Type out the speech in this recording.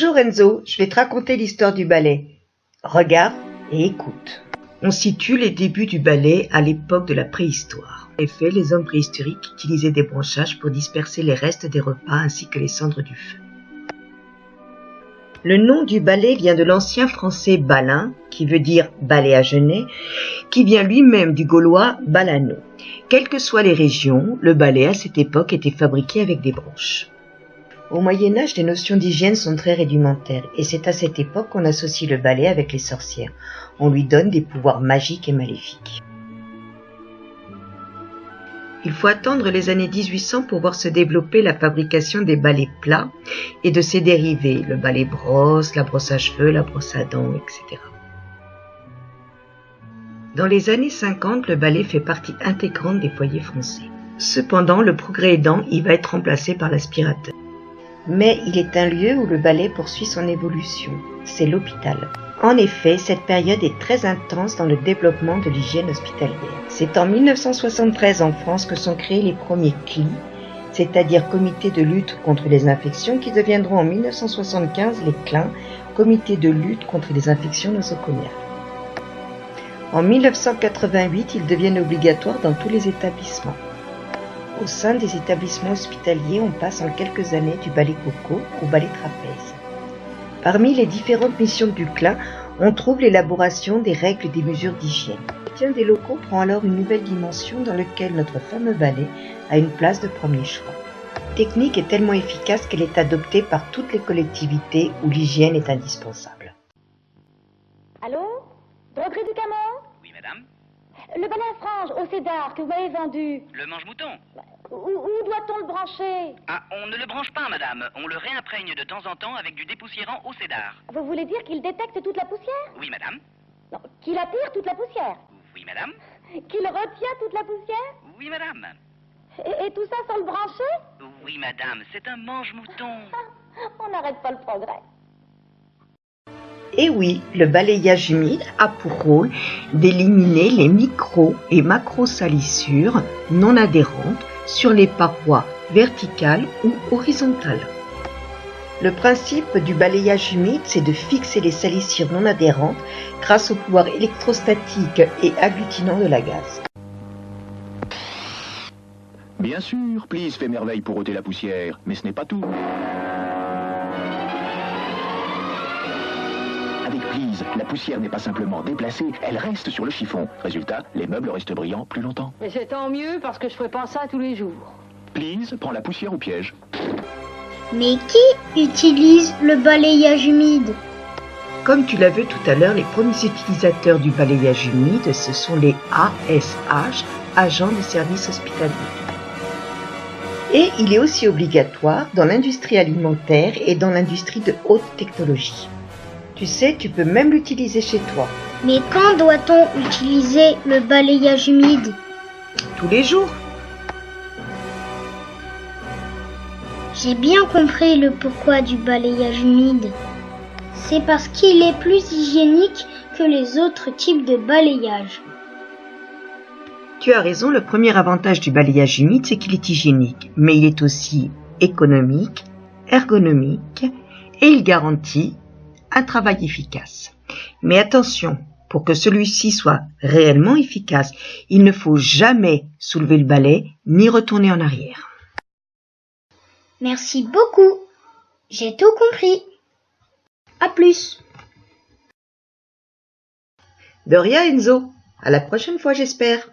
Bonjour Enzo, je vais te raconter l'histoire du ballet. Regarde et écoute. On situe les débuts du ballet à l'époque de la préhistoire. En effet, les hommes préhistoriques utilisaient des branchages pour disperser les restes des repas ainsi que les cendres du feu. Le nom du ballet vient de l'ancien français balin, qui veut dire balai à genêt, qui vient lui-même du gaulois balano. Quelles que soient les régions, le ballet à cette époque était fabriqué avec des branches. Au Moyen-Âge, les notions d'hygiène sont très rudimentaires et c'est à cette époque qu'on associe le ballet avec les sorcières. On lui donne des pouvoirs magiques et maléfiques. Il faut attendre les années 1800 pour voir se développer la fabrication des balais plats et de ses dérivés, le balai brosse, la brosse à cheveux, la brosse à dents, etc. Dans les années 50, le balai fait partie intégrante des foyers français. Cependant, le progrès aidant, il va être remplacé par l'aspirateur. Mais il est un lieu où le ballet poursuit son évolution, c'est l'hôpital. En effet, cette période est très intense dans le développement de l'hygiène hospitalière. C'est en 1973 en France que sont créés les premiers CLI, c'est-à-dire comités de lutte contre les infections, qui deviendront en 1975 les CLIN, comités de lutte contre les infections nosocomiales. En 1988, ils deviennent obligatoires dans tous les établissements. Au sein des établissements hospitaliers, on passe en quelques années du ballet coco au ballet trapèze. Parmi les différentes missions du CLIN, on trouve l'élaboration des règles des mesures d'hygiène. L'entretien des locaux prend alors une nouvelle dimension dans laquelle notre fameux ballet a une place de premier choix. La technique est tellement efficace qu'elle est adoptée par toutes les collectivités où l'hygiène est indispensable. Allô? Droguerie du Camon? Oui, madame. Le balai à franges au cédar que vous m'avez vendu. Le mange-mouton. Où doit-on le brancher? Ah, on ne le branche pas, madame. On le réimprègne de temps en temps avec du dépoussiérant au cédar. Vous voulez dire qu'il détecte toute la poussière? Oui, madame. Non, qu'il attire toute la poussière? Oui, madame. Qu'il retient toute la poussière? Oui, madame. Et tout ça sans le brancher? Oui, madame, c'est un mange-mouton. On n'arrête pas le progrès. Et oui, le balayage humide a pour rôle d'éliminer les micro- et macro-salissures non adhérentes sur les parois verticales ou horizontales. Le principe du balayage humide, c'est de fixer les salissures non adhérentes grâce au pouvoir électrostatique et agglutinant de la gaze. Bien sûr, Please fait merveille pour ôter la poussière, mais ce n'est pas tout. Avec Please, la poussière n'est pas simplement déplacée, elle reste sur le chiffon. Résultat, les meubles restent brillants plus longtemps. Mais c'est tant mieux parce que je ferai pas ça tous les jours. Please prend la poussière au piège. Mais qui utilise le balayage humide? Comme tu l'as vu tout à l'heure, les premiers utilisateurs du balayage humide, ce sont les ASH, agents de services hospitaliers. Et il est aussi obligatoire dans l'industrie alimentaire et dans l'industrie de haute technologie. Tu sais, tu peux même l'utiliser chez toi. Mais quand doit-on utiliser le balayage humide? Tous les jours. J'ai bien compris le pourquoi du balayage humide. C'est parce qu'il est plus hygiénique que les autres types de balayage. Tu as raison, le premier avantage du balayage humide, c'est qu'il est hygiénique, mais il est aussi économique, ergonomique et il garantit un travail efficace. Mais attention, pour que celui-ci soit réellement efficace, il ne faut jamais soulever le balai ni retourner en arrière. Merci beaucoup. J'ai tout compris. À plus. De rien Enzo, à la prochaine fois j'espère.